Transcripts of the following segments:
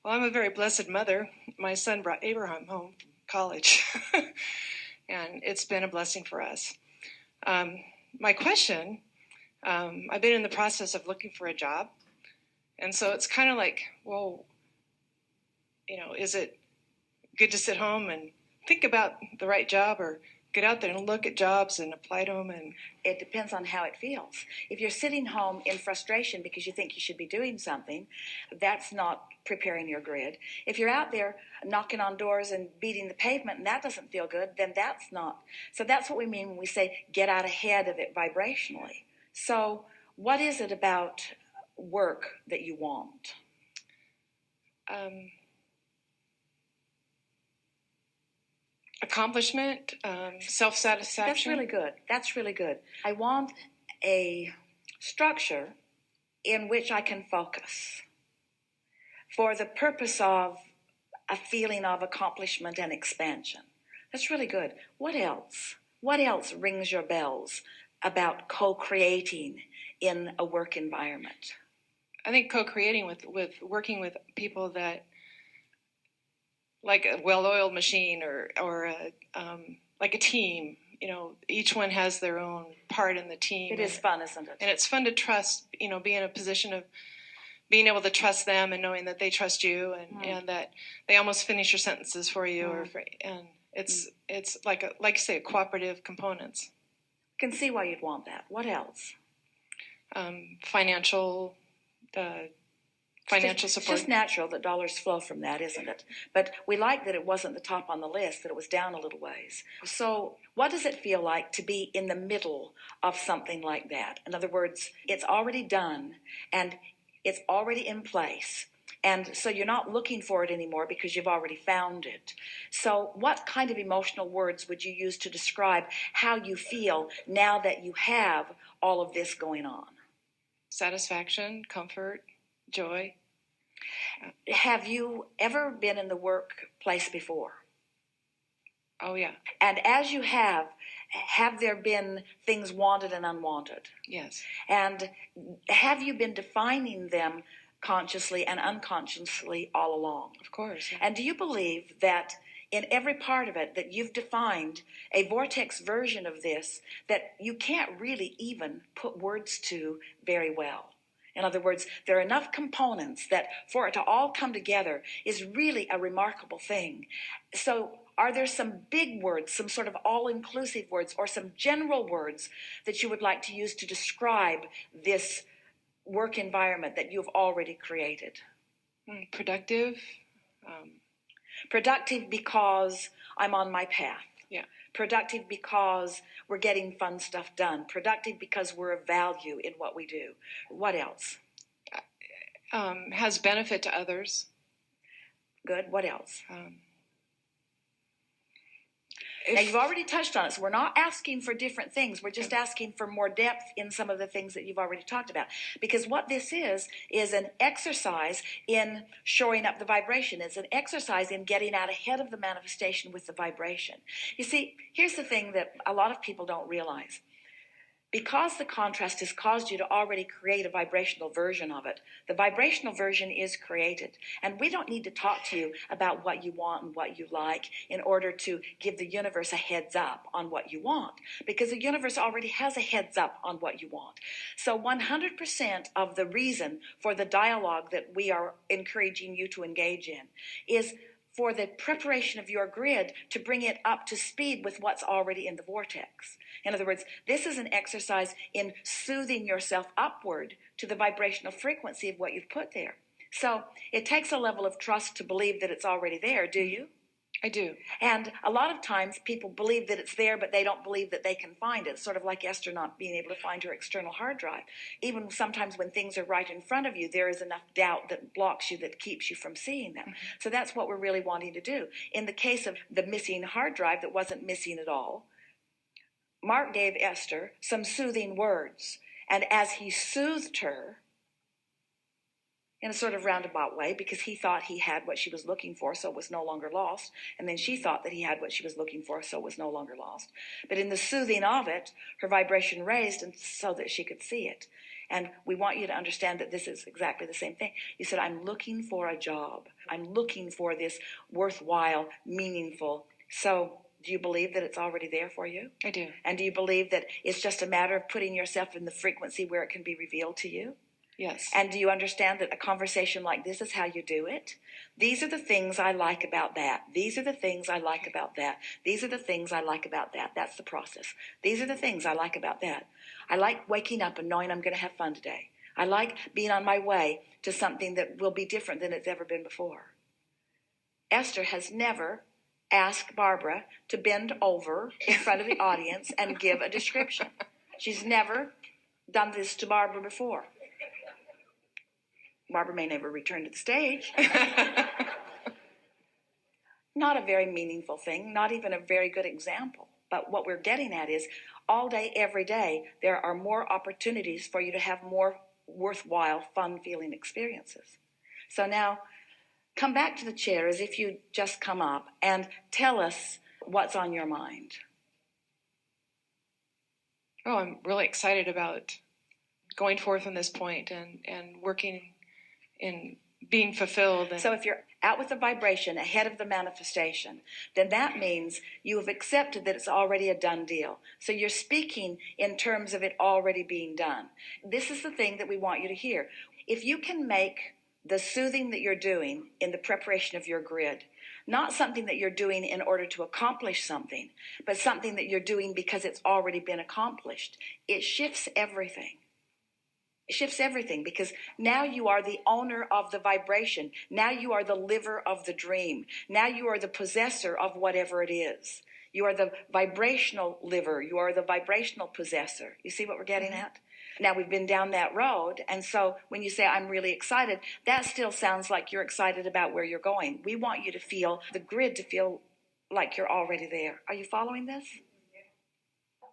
Well, I'm a very blessed mother. My son brought Abraham home from college, and it's been a blessing for us. My question, I've been in the process of looking for a job, and so it's kind of like, well, is it good to sit home and think about the right job, or get out there and look at jobs and apply to them? And it depends on how it feels. If you're sitting home in frustration because you think you should be doing something, that's not preparing your grid. If you're out there knocking on doors and beating the pavement and that doesn't feel good, then that's not. So that's what we mean when we say get out ahead of it vibrationally. So what is it about work that you want? Accomplishment, self-satisfaction. That's really good. I want a structure in which I can focus for the purpose of a feeling of accomplishment and expansion. That's really good. What else? What else rings your bells about co-creating in a work environment? I think co-creating with working with people that, like a well-oiled machine, or like a team. Each one has their own part in the team. It is fun, isn't it? And it's fun to trust. Be in a position of being able to trust them and knowing that they trust you, and that they almost finish your sentences for you, and it's like you say, cooperative components. I can see why you'd want that. What else? Financial support. It's just natural that dollars flow from that, isn't it? But we like that it wasn't the top on the list, that it was down a little ways. So what does it feel like to be in the middle of something like that? In other words, it's already done and it's already in place. And so you're not looking for it anymore because you've already found it. So what kind of emotional words would you use to describe how you feel now that you have all of this going on? Satisfaction, comfort, joy. Have you ever been in the workplace before? Oh, yeah. And as you have there been things wanted and unwanted? Yes. And have you been defining them consciously and unconsciously all along? Of course. Yeah. And do you believe that in every part of it that you've defined a vortex version of this that you can't really even put words to very well? In other words, there are enough components that for it to all come together is really a remarkable thing. So are there some big words, some sort of all-inclusive words, or some general words that you would like to use to describe this work environment that you've already created? Productive. Productive because I'm on my path. Yeah. Productive because we're getting fun stuff done. Productive because we're of value in what we do. What else? Has benefit to others. Good. What else? Now, you've already touched on it, so we're not asking for different things. We're just asking for more depth in some of the things that you've already talked about. Because what this is an exercise in shoring up the vibration. It's an exercise in getting out ahead of the manifestation with the vibration. You see, here's the thing that a lot of people don't realize. Because the contrast has caused you to already create a vibrational version of it, the vibrational version is created. And we don't need to talk to you about what you want and what you like in order to give the universe a heads up on what you want, because the universe already has a heads up on what you want. So 100% of the reason for the dialogue that we are encouraging you to engage in is for the preparation of your grid to bring it up to speed with what's already in the vortex. In other words, this is an exercise in soothing yourself upward to the vibrational frequency of what you've put there. So it takes a level of trust to believe that it's already there, do you? I do. And a lot of times people believe that it's there, but they don't believe that they can find it. Sort of like Esther not being able to find her external hard drive. Even sometimes when things are right in front of you, there is enough doubt that blocks you, that keeps you from seeing them. Mm-hmm. So that's what we're really wanting to do. In the case of the missing hard drive that wasn't missing at all, Mark gave Esther some soothing words. And as he soothed her, in a sort of roundabout way, because he thought he had what she was looking for, so it was no longer lost. And then she thought that he had what she was looking for, so it was no longer lost. But in the soothing of it, her vibration raised, and so that she could see it. And we want you to understand that this is exactly the same thing. You said, I'm looking for a job. I'm looking for this worthwhile, meaningful. So do you believe that it's already there for you? I do. And do you believe that it's just a matter of putting yourself in the frequency where it can be revealed to you? Yes. And do you understand that a conversation like this is how you do it? These are the things I like about that. These are the things I like about that. These are the things I like about that. That's the process. These are the things I like about that. I like waking up and knowing I'm going to have fun today. I like being on my way to something that will be different than it's ever been before. Esther has never asked Barbara to bend over in front of the audience and give a description. She's never done this to Barbara before. Barbara may never return to the stage. Not a very meaningful thing, not even a very good example. But what we're getting at is all day, every day, there are more opportunities for you to have more worthwhile, fun-feeling experiences. So now, come back to the chair as if you just come up and tell us what's on your mind. Oh, I'm really excited about going forth from this point and working in being fulfilled. So if you're out with the vibration ahead of the manifestation, then that means you have accepted that it's already a done deal. So you're speaking in terms of it already being done. This is the thing that we want you to hear. If you can make the soothing that you're doing in the preparation of your grid not something that you're doing in order to accomplish something, but something that you're doing because it's already been accomplished, it shifts everything. It shifts everything because now you are the owner of the vibration. Now you are the liver of the dream. Now you are the possessor of whatever it is. You are the vibrational liver. You are the vibrational possessor. You see what we're getting at? Now we've been down that road. And so when you say, I'm really excited, that still sounds like you're excited about where you're going. We want you to feel the grid, to feel like you're already there. Are you following this?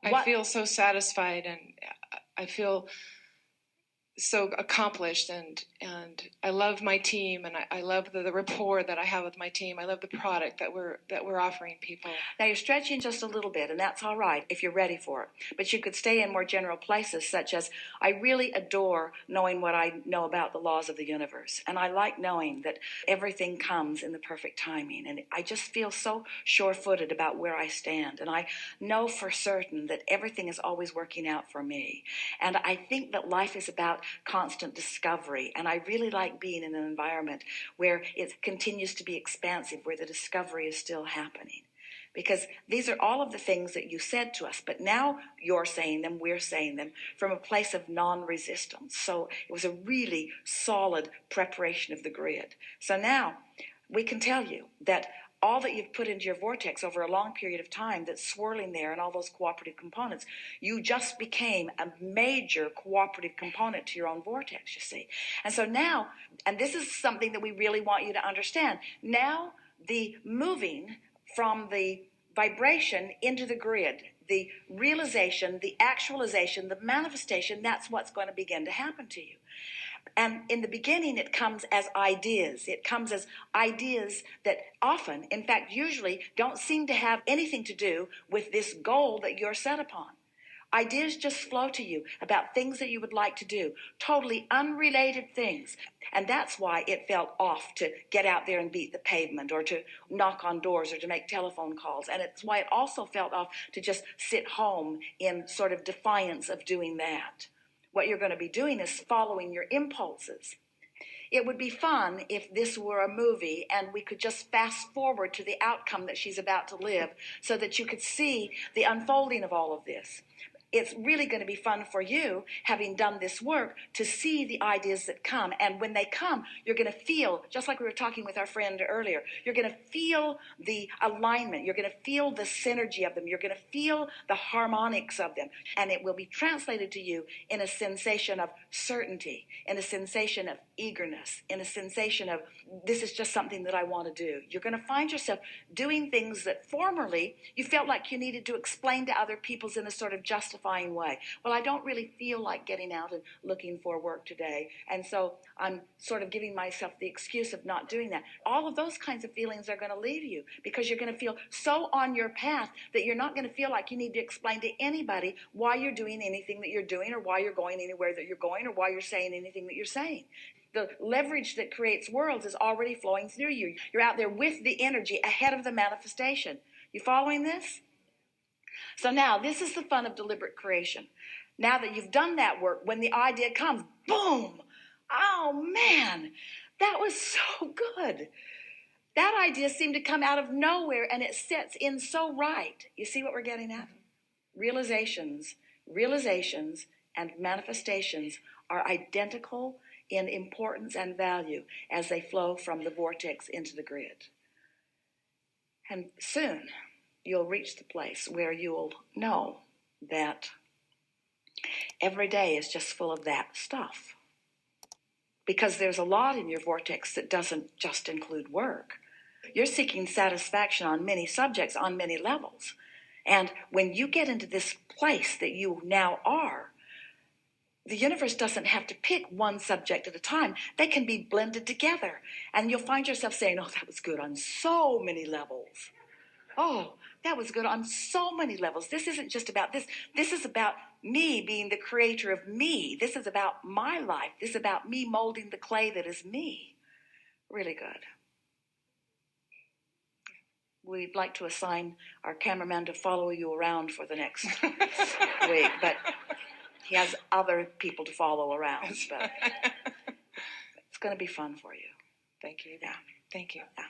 I feel so satisfied and I feel so accomplished, and I love my team, and I love the rapport that I have with my team. I love the product that we're offering people. Now you're stretching just a little bit, and that's all right if you're ready for it. But you could stay in more general places, such as, I really adore knowing what I know about the laws of the universe, and I like knowing that everything comes in the perfect timing, and I just feel so sure-footed about where I stand, and I know for certain that everything is always working out for me. And I think that life is about constant discovery, and I really like being in an environment where it continues to be expansive, where the discovery is still happening, because these are all of the things that you said to us, but now you're saying them, we're saying them from a place of non-resistance. So it was a really solid preparation of the grid. So now we can tell you that all that you've put into your vortex over a long period of time that's swirling there and all those cooperative components, you just became a major cooperative component to your own vortex, you see. And so now, and this is something that we really want you to understand, now the moving from the vibration into the grid, the realization, the actualization, the manifestation, that's what's going to begin to happen to you. And in the beginning, it comes as ideas. It comes as ideas that often, in fact, usually don't seem to have anything to do with this goal that you're set upon. Ideas just flow to you about things that you would like to do, totally unrelated things. And that's why it felt off to get out there and beat the pavement or to knock on doors or to make telephone calls. And it's why it also felt off to just sit home in sort of defiance of doing that. What you're going to be doing is following your impulses. It would be fun if this were a movie and we could just fast forward to the outcome that she's about to live so that you could see the unfolding of all of this. It's really going to be fun for you, having done this work, to see the ideas that come. And when they come, you're going to feel, just like we were talking with our friend earlier, you're going to feel the alignment. You're going to feel the synergy of them. You're going to feel the harmonics of them. And it will be translated to you in a sensation of certainty, in a sensation of eagerness, in a sensation of, this is just something that I want to do. You're going to find yourself doing things that formerly you felt like you needed to explain to other people in a sort of justifying way. Well, I don't really feel like getting out and looking for work today, and so I'm sort of giving myself the excuse of not doing that. All of those kinds of feelings are going to leave you, because you're going to feel so on your path that you're not going to feel like you need to explain to anybody why you're doing anything that you're doing, or why you're going anywhere that you're going, or why you're saying anything that you're saying. The leverage that creates worlds is already flowing through you. You're out there with the energy ahead of the manifestation. You following this? So now, this is the fun of deliberate creation. Now that you've done that work, when the idea comes, boom! Oh man, that was so good. That idea seemed to come out of nowhere, and it sets in so right. You see what we're getting at? Realizations, and manifestations are identical in importance and value as they flow from the vortex into the grid. And soon you'll reach the place where you'll know that every day is just full of that stuff. Because there's a lot in your vortex that doesn't just include work. You're seeking satisfaction on many subjects, on many levels. And when you get into this place that you now are, the universe doesn't have to pick one subject at a time. They can be blended together. And you'll find yourself saying, oh, that was good on so many levels. Oh, that was good on so many levels. This isn't just about this. This is about me being the creator of me. This is about my life. This is about me molding the clay that is me. Really good. We'd like to assign our cameraman to follow you around for the next week, but he has other people to follow around. But it's going to be fun for you. Thank you. Yeah. Thank you. Yeah.